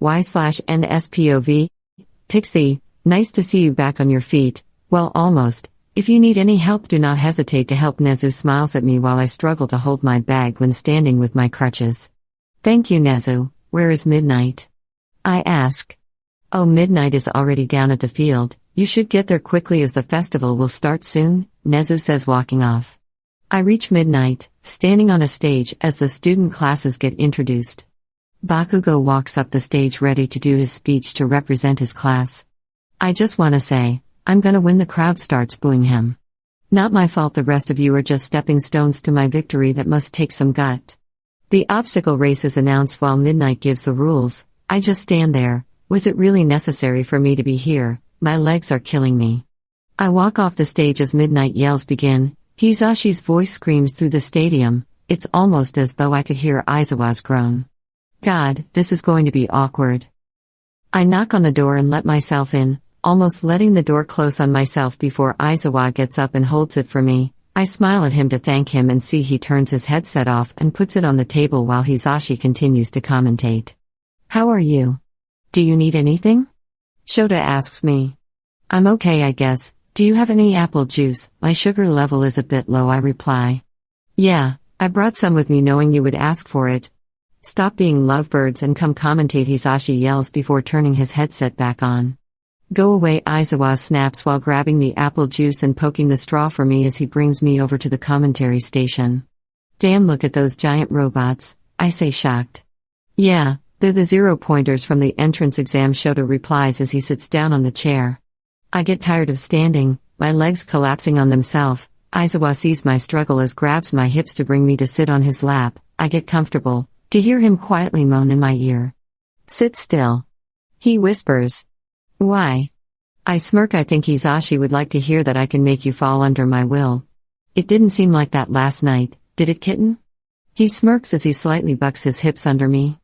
Y/NSPOV. Pixie, nice to see you back on your feet. Well, almost. If you need any help, do not hesitate to help. Nezu smiles at me while I struggle to hold my bag when standing with my crutches. Thank you, Nezu. Where is Midnight? I ask. Oh, Midnight is already down at the field. You should get there quickly as the festival will start soon, Nezu says, walking off. I reach Midnight, standing on a stage as the student classes get introduced. Bakugo walks up the stage ready to do his speech to represent his class. I just wanna say, I'm gonna win. The crowd starts booing him. Not my fault, the rest of you are just stepping stones to my victory that must take some gut. The obstacle race is announced while Midnight gives the rules. I just stand there. Was it really necessary for me to be here? My legs are killing me. I walk off the stage as Midnight yells begin. Hisashi's voice screams through the stadium. It's almost as though I could hear Aizawa's groan. God, this is going to be awkward. I knock on the door and let myself in, almost letting the door close on myself before Aizawa gets up and holds it for me. I smile at him to thank him and see he turns his headset off and puts it on the table while Hisashi continues to commentate. How are you? Do you need anything? Shota asks me. I'm okay, I guess. Do you have any apple juice? My sugar level is a bit low, I reply. Yeah, I brought some with me knowing you would ask for it. Stop being lovebirds and come commentate, Hisashi yells before turning his headset back on. Go away, Aizawa snaps while grabbing the apple juice and poking the straw for me as he brings me over to the commentary station. Damn, look at those giant robots, I say, shocked. Yeah, they're the 0-pointers from the entrance exam, Shota replies as he sits down on the chair. I get tired of standing, my legs collapsing on themselves. Aizawa sees my struggle as grabs my hips to bring me to sit on his lap. I get comfortable, to hear him quietly moan in my ear. Sit still. He whispers. Why? I smirk. I think Hisashi would like to hear that I can make you fall under my will. It didn't seem like that last night, did it, kitten? He smirks as he slightly bucks his hips under me.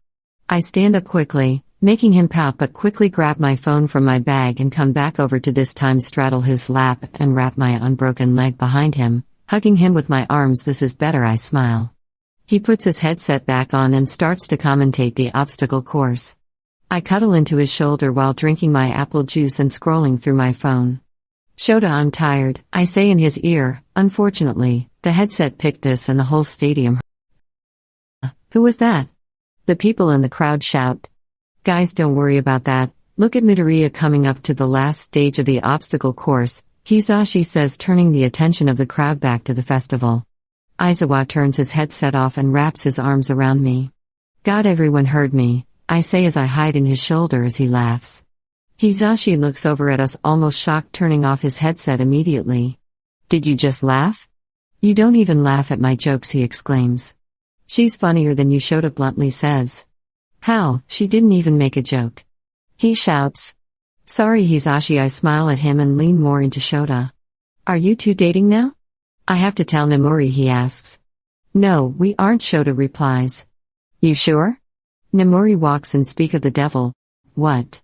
I stand up quickly, making him pout, but quickly grab my phone from my bag and come back over to this time straddle his lap and wrap my unbroken leg behind him, hugging him with my arms. This is better, I smile. He puts his headset back on and starts to commentate the obstacle course. I cuddle into his shoulder while drinking my apple juice and scrolling through my phone. Shota, I'm tired, I say in his ear. Unfortunately, the headset picked this and the whole stadium. Who was that? The people in the crowd shout. Guys, don't worry about that. Look at Midoriya coming up to the last stage of the obstacle course, Hisashi says, turning the attention of the crowd back to the festival. Aizawa turns his headset off and wraps his arms around me. God, everyone heard me, I say as I hide in his shoulder as he laughs. Hisashi looks over at us, almost shocked, turning off his headset immediately. Did you just laugh? You don't even laugh at my jokes, he exclaims. She's funnier than you, Shota bluntly says. How? She didn't even make a joke. He shouts. Sorry, Hisashi. I smile at him and lean more into Shota. Are you two dating now? I have to tell Nemuri, he asks. No, we aren't, Shota replies. You sure? Nemuri walks and speak of the devil. What?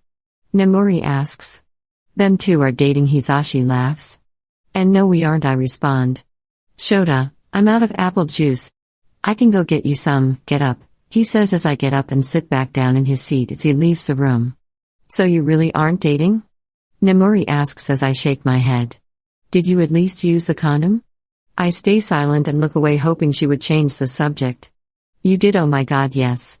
Nemuri asks. Them two are dating, Hisashi laughs. And no, we aren't, I respond. Shota, I'm out of apple juice. I can go get you some. Get up, he says as I get up and sit back down in his seat as he leaves the room. So you really aren't dating? Nemuri asks as I shake my head. Did you at least use the condom? I stay silent and look away, hoping she would change the subject. You did? Oh my God, yes.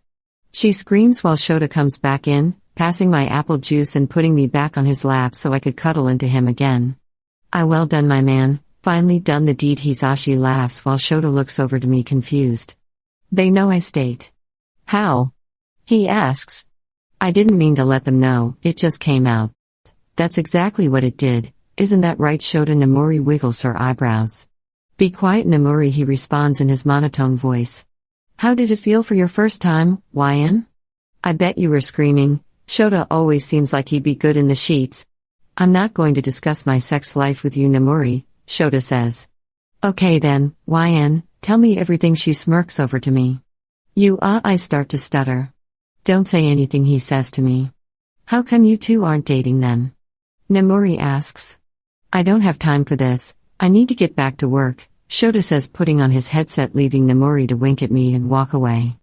She screams while Shota comes back in, passing my apple juice and putting me back on his lap so I could cuddle into him again. Well done, my man. Finally done the deed, Hisashi laughs while Shota looks over to me confused. They know, I state. How? He asks. I didn't mean to let them know, it just came out. That's exactly what it did, isn't that right, Shota? Nemuri wiggles her eyebrows. Be quiet, Nemuri, he responds in his monotone voice. How did it feel for your first time, YN? I bet you were screaming. Shota always seems like he'd be good in the sheets. I'm not going to discuss my sex life with you, Nemuri, Shota says. Okay then, YN, tell me everything, she smirks over to me. I start to stutter. Don't say anything, he says to me. How come you two aren't dating then? Nemuri asks. I don't have time for this, I need to get back to work, Shota says, putting on his headset, leaving Nemuri to wink at me and walk away.